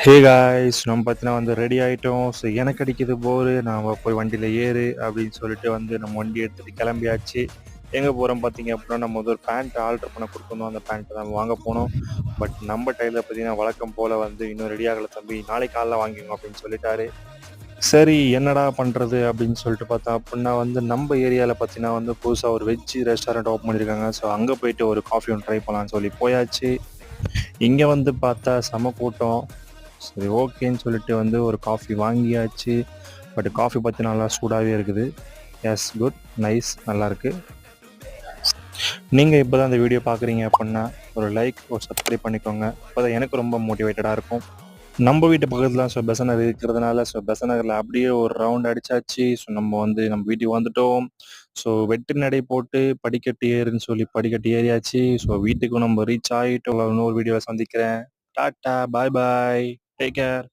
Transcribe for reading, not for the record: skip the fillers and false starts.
Hey guys நம்ம பார்த்தீங்கன்னா வந்து ரெடி ஆகிட்டோம். ஸோ எனக்கு அடிக்குது போரு, நான் போய் வண்டியில் ஏறு அப்படின்னு சொல்லிட்டு வந்து நம்ம வண்டி எடுத்துகிட்டு கிளம்பியாச்சு. எங்கே போகிறோம் பார்த்தீங்க அப்படின்னா, நம்ம வந்து ஒரு பேண்ட் ஆர்டர் பண்ண கொடுத்துருந்தோம். அந்த பேண்ட்டை நம்ம வாங்க போனோம். பட் நம்ம டைலில் பார்த்தீங்கன்னா வழக்கம் போல் வந்து இன்னும் ரெடி ஆகலை தம்பி, நாளைக்கு காலைல வாங்கிக்கோங்க அப்படின்னு சொல்லிட்டாரு. சரி என்னடா பண்ணுறது அப்படின்னு சொல்லிட்டு பார்த்தா அப்படின்னா வந்து நம்ம ஏரியாவில் பார்த்தீங்கன்னா வந்து புதுசாக ஒரு வெஜ் ரெஸ்டாரண்ட் ஓப்பன் பண்ணியிருக்காங்க. ஸோ அங்கே போயிட்டு ஒரு காஃபி ஒன்று ட்ரை பண்ணலான்னு சொல்லி போயாச்சு. இங்கே வந்து பார்த்தா செம கூட்டம். சரி ஓகேன்னு சொல்லிட்டு வந்து ஒரு காஃபி வாங்கியாச்சு. பட் காஃபி பற்றி நல்லா சூடாகவே இருக்குது. எஸ் குட் நைஸ் நல்லாயிருக்கு. நீங்கள் இப்போ தான் இந்த வீடியோ பார்க்குறீங்க அப்படின்னா ஒரு லைக் ஒரு சப்ஸ்கிரைப் பண்ணிக்கோங்க. அப்போ தான் எனக்கு ரொம்ப மோட்டிவேட்டடாக இருக்கும். நம்ம வீட்டு பக்கத்தில் ஸோ பெசன் நகர் இருக்கிறதுனால ஸோ பெசன் நகரில் அப்படியே ஒரு ரவுண்ட் அடித்தாச்சு. ஸோ நம்ம வீட்டுக்கு வந்துட்டோம். ஸோ வெட்டு நடை போட்டு படிக்கட்டு ஏறுன்னு சொல்லி படிக்கட்டு ஏறியாச்சு. ஸோ வீட்டுக்கும் நம்ம ரீச் ஆகிட்டோம். இன்னொரு வீடியோவை சந்திக்கிறேன். டாட்டா பாய் பாய், டேக் கேர்.